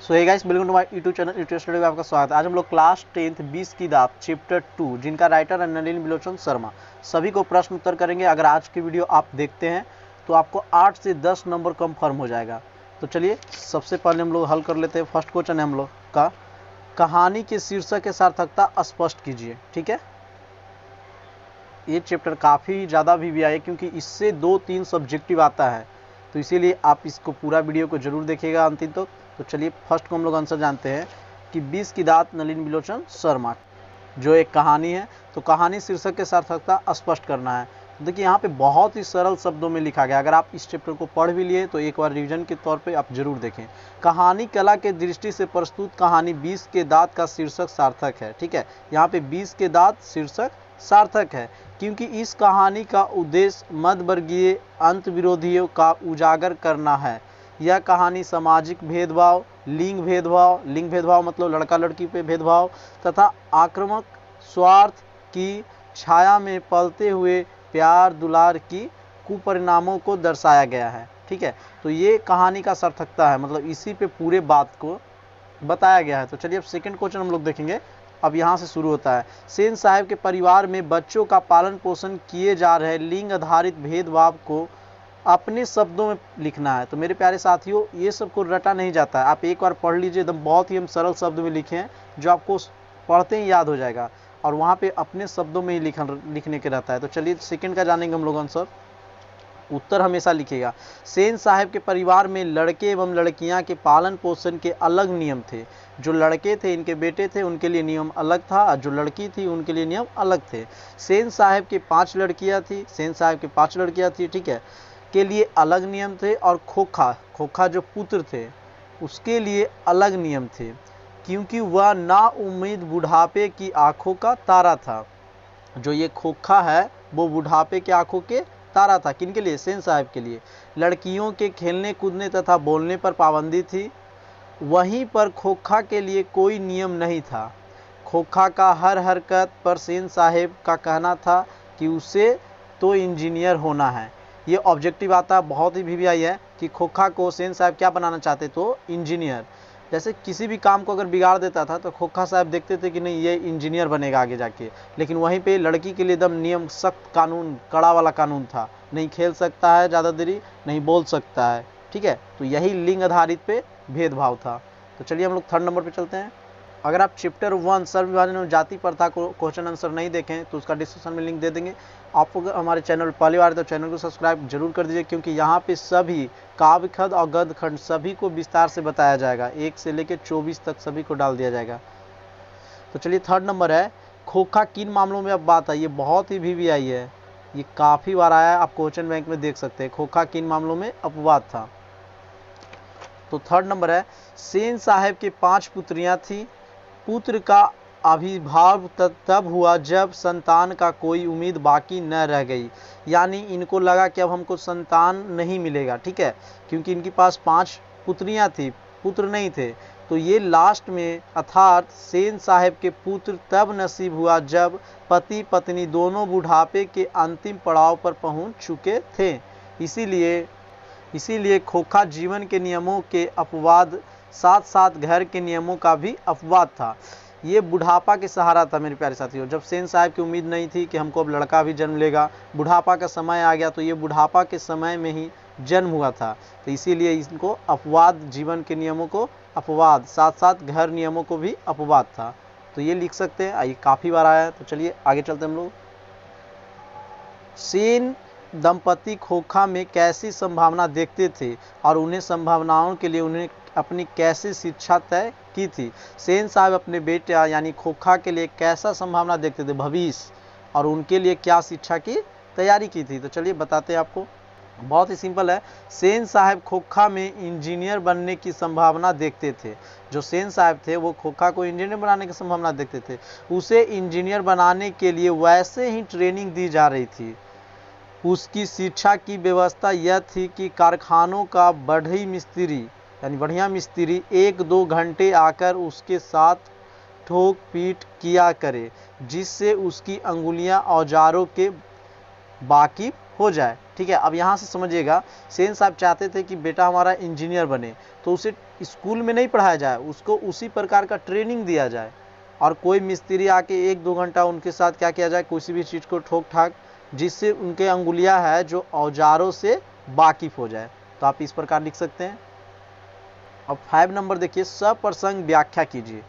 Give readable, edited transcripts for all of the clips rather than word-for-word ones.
So hey guys, welcome to my YouTube channel YouTube studio में आपका स्वागत है। आज हम लोग क्लास 10th 20 की दात चैप्टर 2 जिनका राइटर है नलिन बिलोचन शर्मा, सभी को प्रश्न उत्तर करेंगे। अगर आज की वीडियो आप देखते हैं तो आपको 8 से 10 नंबर कंफर्म हो जाएगा। तो चलिए सबसे पहले हम लोग हल कर लेते हैं। फर्स्ट क्वेश्चन है हम लोग का, कहानी के शीर्षक की सार्थकता स्पष्ट कीजिए। ठीक है, ये चैप्टर काफ़ी ज़्यादा भी है क्योंकि इससे 2-3 सब्जेक्टिव आता है, तो इसीलिए आप इसको पूरा वीडियो को जरूर देखिएगा अंतिम तक। तो चलिए फर्स्ट को हम लोग आंसर जानते हैं कि 20 की दात नलिन बिलोचन शर्मा, जो एक कहानी है। तो कहानी शीर्षक के सार्थकता स्पष्ट करना है। तो देखिए यहाँ पे बहुत ही सरल शब्दों में लिखा गया। अगर आप इस चैप्टर को पढ़ भी लिए तो एक बार रिवीजन के तौर पे आप जरूर देखें। कहानी कला के दृष्टि से प्रस्तुत कहानी 20 के दात का शीर्षक सार्थक है। ठीक है, यहाँ पे 20 के दात शीर्षक सार्थक है क्योंकि इस कहानी का उद्देश्य मध्यवर्गीय अंत विरोधियों का उजागर करना है। यह कहानी सामाजिक भेदभाव, लिंग भेदभाव मतलब लड़का लड़की पे भेदभाव तथा आक्रामक स्वार्थ की छाया में पलते हुए प्यार दुलार की कुपरिणामों को दर्शाया गया है। ठीक है, तो ये कहानी का सार्थकता है, मतलब इसी पे पूरे बात को बताया गया है। तो चलिए अब सेकंड क्वेश्चन हम लोग देखेंगे। अब यहाँ से शुरू होता है, सेन साहब के परिवार में बच्चों का पालन पोषण किए जा रहे लिंग आधारित भेदभाव को अपने शब्दों में लिखना है। तो मेरे प्यारे साथियों, ये सब को रटा नहीं जाता है, आप एक बार पढ़ लीजिए। एकदम बहुत ही हम सरल शब्द में लिखे हैं जो आपको पढ़ते ही याद हो जाएगा, और वहाँ पे अपने शब्दों में ही लिखने के रहता है। तो चलिए सेकंड का जानेंगे हम लोग आंसर। उत्तर हमेशा लिखेगा, सेन साहब के परिवार में लड़के एवं लड़कियां के पालन पोषण के अलग नियम थे। जो लड़के थे, इनके बेटे थे, उनके लिए नियम अलग था, और जो लड़की थी उनके लिए नियम अलग थे। सेन साहब के 5 लड़कियां थी, ठीक है, के लिए अलग नियम थे, और खोखा जो पुत्र थे उसके लिए अलग नियम थे क्योंकि वह नाउम्मीद बुढ़ापे की आंखों का तारा था। जो ये खोखा है वो बुढ़ापे की आंखों के तारा था। किनके लिए? सेन साहब के लिए। लड़कियों के खेलने कूदने तथा बोलने पर पाबंदी थी, वहीं पर खोखा के लिए कोई नियम नहीं था। खोखा का हर हरकत पर सेन साहब का कहना था कि उसे तो इंजीनियर होना है। ये ऑब्जेक्टिव आता बहुत ही वीवीआई है कि खोखा को सेन साहब क्या बनाना चाहते? तो इंजीनियर। जैसे किसी भी काम को अगर बिगाड़ देता था तो खोखा साहब देखते थे कि नहीं, ये इंजीनियर बनेगा आगे जाके। लेकिन वहीं पे लड़की के लिए एकदम नियम, सख्त कानून, कड़ा वाला कानून था। नहीं खेल सकता है ज़्यादा देरी, नहीं बोल सकता है। ठीक है, तो यही लिंग आधारित पे भेदभाव था। तो चलिए हम लोग थर्ड नंबर पे चलते हैं। अगर आप चैप्टर 1 सर्व विभाजन और जाति प्रथा को क्वेश्चन आंसर नहीं देखें तो उसका डिस्क्रिप्शन में लिंक दे देंगे। आप अगर हमारे चैनल पहली बार तो चैनल को सब्सक्राइब जरूर कर दीजिए, क्योंकि यहाँ पे सभी काव्य खंड और गद्य खंड सभी को विस्तार से बताया जाएगा। 1 से लेकर 24 तक सभी को डाल दिया जाएगा। तो चलिए थर्ड नंबर है, खोखा किन मामलों में अब बात है? ये बहुत ही वीवीआई है, ये काफ़ी बार आया है, आप क्वेश्चन बैंक में देख सकते हैं। खोखा किन मामलों में अपवाद था? तो थर्ड नंबर है, सेन साहब के 5 पुत्रियां थी। पुत्र का आविर्भाव तब हुआ जब संतान का कोई उम्मीद बाकी न रह गई, यानी इनको लगा कि अब हमको संतान नहीं मिलेगा। ठीक है, क्योंकि इनके पास 5 पुत्रियां थी, पुत्र नहीं थे। तो ये लास्ट में अर्थात सेन साहब के पुत्र तब नसीब हुआ जब पति पत्नी दोनों बुढ़ापे के अंतिम पड़ाव पर पहुंच चुके थे। इसीलिए खोखा जीवन के नियमों के अपवाद साथ साथ घर के नियमों का भी अपवाद था। ये बुढ़ापा के सहारा था मेरे प्यारे साथियों। जब सेन साहब की उम्मीद नहीं थी कि हमको अब लड़का भी जन्म लेगा, बुढ़ापा का समय आ गया, तो ये बुढ़ापा के समय में ही जन्म हुआ था। तो इसीलिए इनको अपवाद, जीवन के नियमों को अपवाद, साथ साथ घर नियमों को भी अपवाद था। तो ये लिख सकते हैं, ये काफ़ी बार आया है। तो चलिए आगे चलते हम लोग। सेन दंपति खोखा में कैसी संभावना देखते थे और उन्हें संभावनाओं के लिए उन्हें अपनी कैसी शिक्षा तय की थी? सेन साहब अपने बेटे यानी खोखा के लिए कैसा संभावना देखते थे, भविष्य, और उनके लिए क्या शिक्षा की तैयारी की थी? तो चलिए बताते हैं आपको। बहुत ही सिंपल है, सेन साहब खोखा में इंजीनियर बनने की संभावना देखते थे। जो सेन साहब थे वो खोखा को इंजीनियर बनाने की संभावना देखते थे। उसे इंजीनियर बनाने के लिए वैसे ही ट्रेनिंग दी जा रही थी। उसकी शिक्षा की व्यवस्था यह थी कि कारखानों का बढ़िया मिस्त्री 1-2 घंटे आकर उसके साथ ठोक पीट किया करे, जिससे उसकी अंगुलियां औजारों के वाकिफ हो जाए। ठीक है। अब यहाँ से समझिएगा, सेन साहब चाहते थे कि बेटा हमारा इंजीनियर बने, तो उसे स्कूल में नहीं पढ़ाया जाए, उसको उसी प्रकार का ट्रेनिंग दिया जाए, और कोई मिस्त्री आके 1-2 घंटा उनके साथ क्या किया जाए, किसी भी चीज़ को ठोक ठाक, जिससे उनके अंगुलियां है जो औजारों से वाकिफ हो जाए। तो आप इस प्रकार लिख सकते हैं। अब 5 नंबर देखिए, सप्रसंग व्याख्या कीजिए।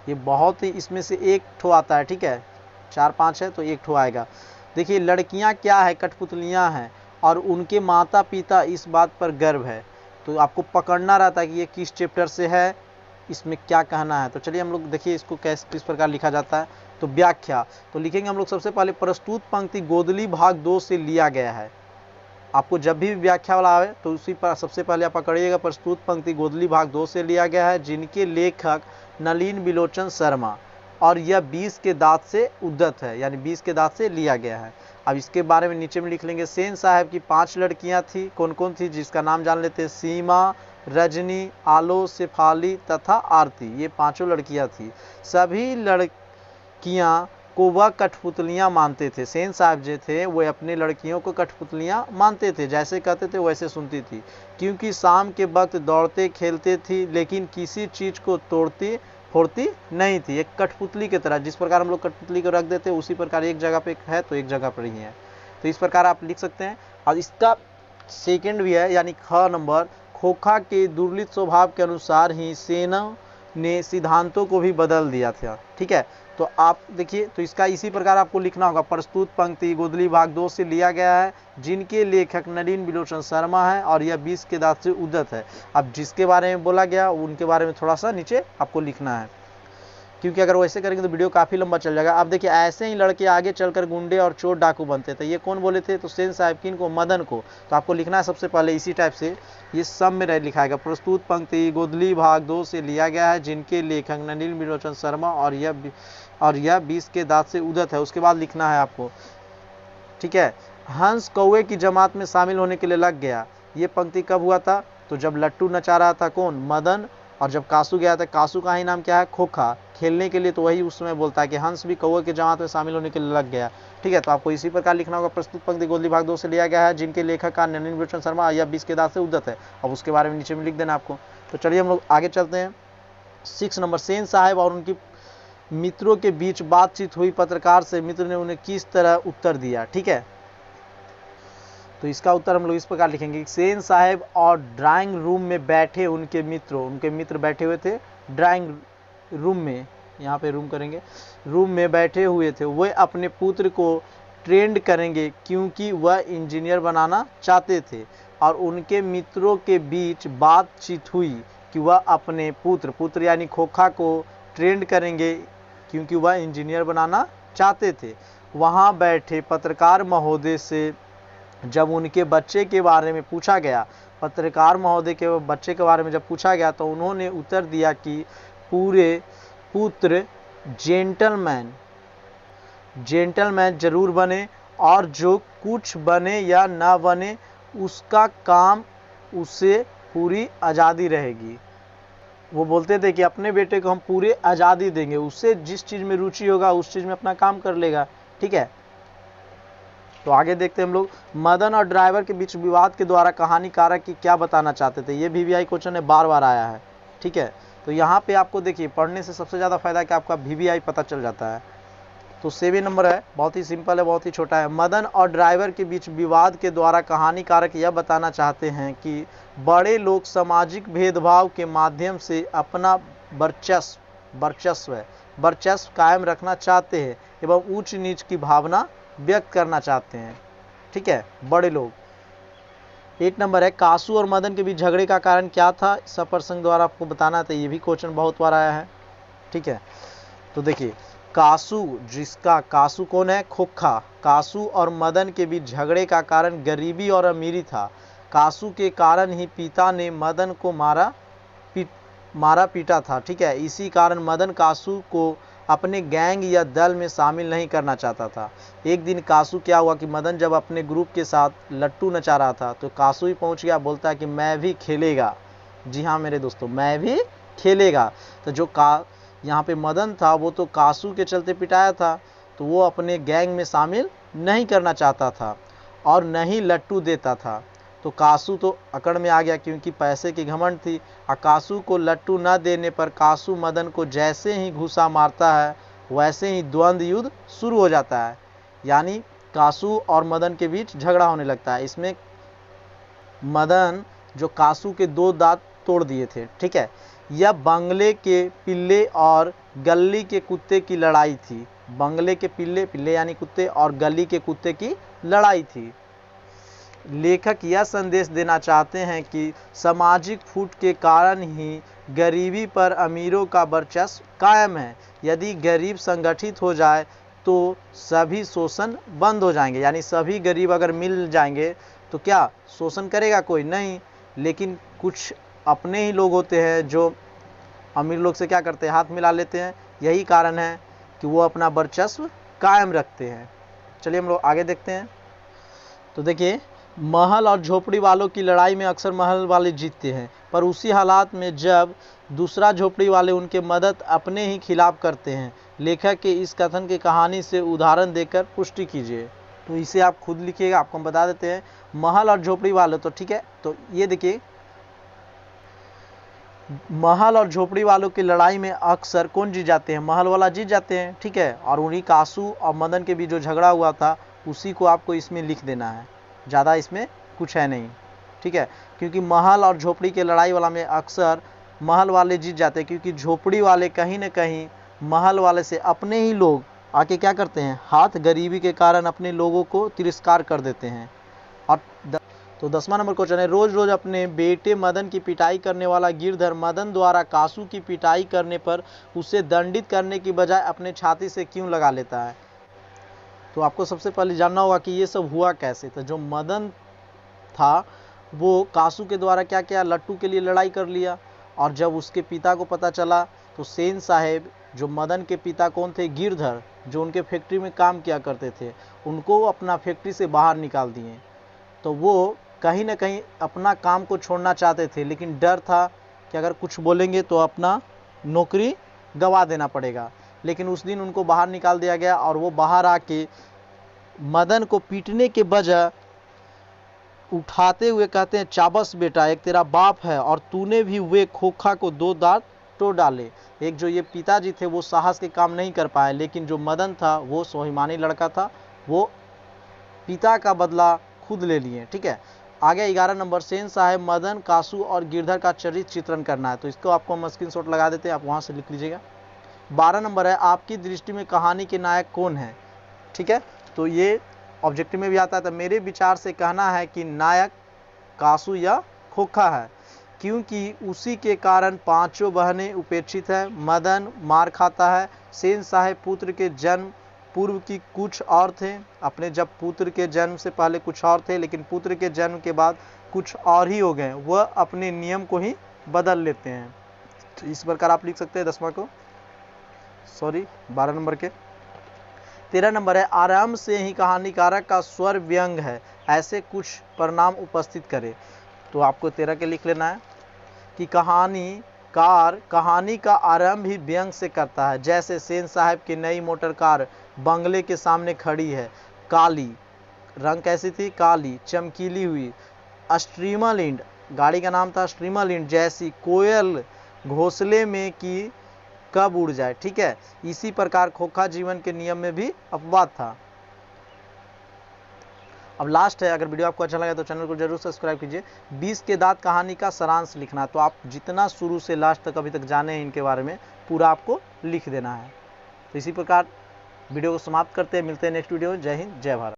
ये बहुत ही, इसमें से एक ठो आता है, ठीक है, 4-5 है तो एक ठो आएगा। देखिए, लड़कियां क्या है, कठपुतलियां हैं, और उनके माता पिता इस बात पर गर्व है। तो आपको पकड़ना रहता है कि ये किस चैप्टर से है, इसमें क्या कहना है। तो चलिए हम लोग देखिए इसको किस प्रकार लिखा जाता है। तो व्याख्या तो लिखेंगे हम लोग सबसे पहले, प्रस्तुत पंक्ति गोदली भाग 2 से लिया गया है। आपको जब भी व्याख्या वाला आवे तो उसी पर सबसे पहले आप पकड़िएगा, प्रस्तुत पंक्ति गोदली भाग 2 से लिया गया है, जिनके लेखक नलिन बिलोचन शर्मा, और यह 20 के दांत से उद्धत है, यानी 20 के दांत से लिया गया है। अब इसके बारे में नीचे में लिख लेंगे, सेन साहब की 5 लड़कियां थी। कौन कौन थी, जिसका नाम जान लेते हैं, सीमा, रजनी, आलो, शेफाली तथा आरती। ये 5 लड़कियां थी। सभी लड़कियां को वह कठपुतलियां मानते थे। सेन साहब जो थे वो अपने लड़कियों को कठपुतलियां मानते थे, जैसे कहते थे वैसे सुनती थी, क्योंकि शाम के वक्त दौड़ते खेलते थी, लेकिन किसी चीज़ को तोड़ती फोड़ती नहीं थी। एक कठपुतली की तरह, जिस प्रकार हम लोग कठपुतली को रख देते हैं, उसी प्रकार एक जगह पे है तो एक जगह पर ही है। तो इस प्रकार आप लिख सकते हैं। और इसका सेकंड भी है, यानी ख नंबर, खोखा के दुर्लित स्वभाव के अनुसार ही सेना ने सिद्धांतों को भी बदल दिया था, ठीक है। तो आप देखिए, तो इसका इसी प्रकार आपको लिखना होगा, प्रस्तुत पंक्ति गोदली भाग 2 से लिया गया है, जिनके लेखक नलिन बिलोचन शर्मा है, और यह 20 के दांत से उद्धत है। अब जिसके बारे में बोला गया उनके बारे में थोड़ा सा नीचे आपको लिखना है, क्योंकि अगर वैसे करेंगे तो वीडियो काफ़ी लंबा चल जाएगा। अब देखिए, ऐसे ही लड़के आगे चलकर गुंडे और चोर डाकू बनते थे। ये कौन बोले थे, तो सेन साहब किन को, मदन को। तो आपको लिखना है सबसे पहले इसी टाइप से, ये सब में लिखाएगा, प्रस्तुत पंक्ति गोदली भाग 2 से लिया गया है, जिनके लेखक नलिन बिलोचन शर्मा, और यह 20 के दांत से उद्धत है। उसके बाद लिखना है आपको, ठीक है, हंस कौवे की जमात में शामिल होने के लिए लग गया। ये पंक्ति कब हुआ था, तो जब लट्टू नचा रहा था कौन, मदन, और जब कासू गया था, कासू का ही नाम क्या है, खोखा, खेलने के लिए, तो वही उस समय बोलता है कि हंस भी कौवे की जमात में शामिल होने के लिए लग गया, ठीक है। तो आपको इसी प्रकार लिखना होगा, प्रस्तुत पंक्ति गोदली भाग 2 से लिया गया है, जिनके लेखक का नलिन बिलोचन शर्मा, यह 20 के दांत से उद्धत है। अब उसके बारे में नीचे में लिख देना आपको। तो चलिए हम लोग आगे चलते हैं। 6 नंबर, सेन साहब और उनकी मित्रों के बीच बातचीत हुई, पत्रकार से मित्र ने उन्हें किस तरह उत्तर दिया, ठीक है। तो इसका उत्तर हम लोग इस प्रकार लिखेंगे, सेन साहब और ड्राइंग रूम में बैठे उनके मित्र बैठे हुए थे ड्राइंग रूम में, यहाँ पे रूम करेंगे, रूम में बैठे हुए थे। वे अपने पुत्र को ट्रेंड करेंगे, क्योंकि वह इंजीनियर बनाना चाहते थे, और उनके मित्रों के बीच बातचीत हुई कि वह अपने पुत्र यानी खोखा को ट्रेंड करेंगे, क्योंकि वह इंजीनियर बनाना चाहते थे। वहाँ बैठे पत्रकार महोदय से जब उनके बच्चे के बारे में पूछा गया, पत्रकार महोदय के बच्चे के बारे में जब पूछा गया, तो उन्होंने उत्तर दिया कि पूरे पुत्र जेंटलमैन जरूर बने, और जो कुछ बने या ना बने उसका काम, उसे पूरी आज़ादी रहेगी। वो बोलते थे कि अपने बेटे को हम पूरी आज़ादी देंगे, उससे जिस चीज़ में रुचि होगा उस चीज़ में अपना काम कर लेगा, ठीक है। तो आगे देखते हैं हम लोग, मदन और ड्राइवर के बीच विवाद के द्वारा कहानीकारक की क्या बताना चाहते थे। ये VVI क्वेश्चन है, बार आया है, ठीक है। तो यहाँ पे आपको देखिए, पढ़ने से सबसे ज़्यादा फायदा है कि आपका VVI पता चल जाता है। तो 7 नंबर है, बहुत ही सिंपल है, बहुत ही छोटा है। मदन और ड्राइवर के बीच विवाद के द्वारा कहानीकारक यह बताना चाहते हैं कि बड़े लोग सामाजिक भेदभाव के माध्यम से अपना वर्चस्व कायम रखना चाहते हैं, एवं ऊंच नीच की भावना व्यक्त करना चाहते हैं, ठीक है, बड़े लोग। 8 नंबर है, कासू और मदन के बीच झगड़े का कारण क्या था, सप्रसंग द्वारा आपको बताना था। ये भी क्वेश्चन बहुत बार आया है, ठीक है। तो देखिए, कासू कौन है, खोखा। कासू और मदन के बीच झगड़े का कारण गरीबी और अमीरी था। कासू के कारण ही पिता ने मदन को मारा पीटा था, ठीक है। इसी कारण मदन कासू को अपने गैंग या दल में शामिल नहीं करना चाहता था। एक दिन कासू क्या हुआ कि मदन जब अपने ग्रुप के साथ लट्टू नचा रहा था, तो कासू ही पहुंच गया, बोलता है कि मैं भी खेलेगा। जी हाँ मेरे दोस्तों, मैं भी खेलेगा। तो जो यहाँ पे मदन था वो तो कासू के चलते पिटाया था, तो वो अपने गैंग में शामिल नहीं करना चाहता था। और नहीं लट्टू देता था। तो कासू तो अकड़ में आ गया क्योंकि पैसे की घमंड थी। और कासू को लट्टू न देने पर कासू मदन को जैसे ही घूसा मारता है वैसे ही द्वंद्व युद्ध शुरू हो जाता है, यानी कासू और मदन के बीच झगड़ा होने लगता है। इसमें मदन जो कासू के 2 दांत तोड़ दिए थे, ठीक है। यह बंगले के पिल्ले और गली के कुत्ते की लड़ाई थी। बंगले के पिल्ले यानी कुत्ते और गली के कुत्ते की लड़ाई थी। लेखक यह संदेश देना चाहते हैं कि सामाजिक फूट के कारण ही गरीबी पर अमीरों का वर्चस्व कायम है। यदि गरीब संगठित हो जाए तो सभी शोषण बंद हो जाएंगे, यानी सभी गरीब अगर मिल जाएंगे तो क्या शोषण करेगा कोई नहीं। लेकिन कुछ अपने ही लोग होते हैं जो अमीर लोग से क्या करते हैं, हाथ मिला लेते हैं। यही कारण है कि वो अपना वर्चस्व कायम रखते हैं। चलिए हम लोग आगे देखते हैं। तो देखिए, महल और झोपड़ी वालों की लड़ाई में अक्सर महल वाले जीतते हैं, पर उसी हालात में जब दूसरा झोपड़ी वाले उनके मदद अपने ही खिलाफ करते हैं। लेखक के इस कथन की कहानी से उदाहरण देकर पुष्टि कीजिए। तो इसे आप खुद लिखिएगा, आपको हम बता देते हैं। महल और झोपड़ी वाले, तो ठीक है, तो ये देखिए, महल और झोपड़ी वालों की लड़ाई में अक्सर कौन जीत जाते हैं, महल वाला जीत जाते हैं, ठीक है। और उन्हीं कासू और मदन के बीच जो झगड़ा हुआ था उसी को आपको इसमें लिख देना है, ज़्यादा इसमें कुछ है नहीं, ठीक है। क्योंकि महल और झोपड़ी के लड़ाई वाला में अक्सर महल वाले जीत जाते हैं, क्योंकि झोपड़ी वाले कहीं न कहीं महल वाले से अपने ही लोग आके क्या करते हैं, हाथ गरीबी के कारण अपने लोगों को तिरस्कार कर देते हैं। और तो 10वां नंबर क्वेश्चन है, रोज रोज अपने बेटे मदन की पिटाई करने वाला गिरधर मदन द्वारा कासू की पिटाई करने पर उसे दंडित करने की बजाय अपने छाती से क्यों लगा लेता है। तो आपको सबसे पहले जानना होगा कि ये सब हुआ कैसे। तो जो मदन था वो कासू के द्वारा क्या किया, लट्टू के लिए लड़ाई कर लिया। और जब उसके पिता को पता चला तो सेन साहेब, जो मदन के पिता कौन थे, गिरधर, जो उनके फैक्ट्री में काम किया करते थे, उनको अपना फैक्ट्री से बाहर निकाल दिए। तो वो कहीं ना कहीं अपना काम को छोड़ना चाहते थे, लेकिन डर था कि अगर कुछ बोलेंगे तो अपना नौकरी गंवा देना पड़ेगा। लेकिन उस दिन उनको बाहर निकाल दिया गया और वो बाहर आके मदन को पीटने के बजाय उठाते हुए कहते हैं, चाबस बेटा, एक तेरा बाप है और तूने भी वे खोखा को 2 दांत तोड़ डाले। एक जो ये पिताजी थे वो साहस के काम नहीं कर पाए, लेकिन जो मदन था वो स्वाभिमानी लड़का था, वो पिता का बदला खुद ले लिए, ठीक है। आगे 11 नंबर, सेन साहेब, मदन, कासू और गिरधर का चरित्र चित्रण करना है। तो इसको आपको हम स्क्रीनशॉट लगा देते हैं, आप वहाँ से लिख लीजिएगा। 12 नंबर है, आपकी दृष्टि में कहानी के नायक कौन है, ठीक है। तो ये ऑब्जेक्टिव में भी आता है। तो मेरे विचार से कहना है कि नायक कासू या खोखा है, क्योंकि उसी के कारण 5 बहनें उपेक्षित है। मदन मार खाता है। सेन साहेब पुत्र के जन्म पूर्व की कुछ और थे, अपने जब पुत्र के जन्म से पहले कुछ और थे, लेकिन पुत्र के जन्म के बाद कुछ और ही हो गए, वह अपने नियम को ही बदल लेते हैं। तो इस प्रकार आप लिख सकते हैं 12 नंबर के। 13 नंबर है, आरंभ से ही कहानीकारक का स्वर व्यंग है, ऐसे कुछ परिणाम उपस्थित करे। तो आपको 13 के लिख लेना है कि कहानीकार कहानी का आरंभ ही व्यंग से करता है। जैसे सेन साहब की नई मोटर कार बंगले के सामने खड़ी है, काली, रंग कैसी थी, काली, चमकीली हुई। स्ट्रीमलिंड, गाड़ी का नाम था स्ट्रीमलिंड, जैसी कोयल घोंसले में की कब उड़ जाए, ठीक है। इसी प्रकार खोखा जीवन के नियम में भी अपवाद था। अब लास्ट है, अगर वीडियो आपको अच्छा लगा तो चैनल को जरूर सब्सक्राइब कीजिए। 20 के दांत कहानी का सारांश लिखना, तो आप जितना शुरू से लास्ट तक अभी तक जाने हैं इनके बारे में पूरा आपको लिख देना है। तो इसी प्रकार वीडियो को समाप्त करते हैं, मिलते हैं नेक्स्ट वीडियो में। जय हिंद, जय भारत।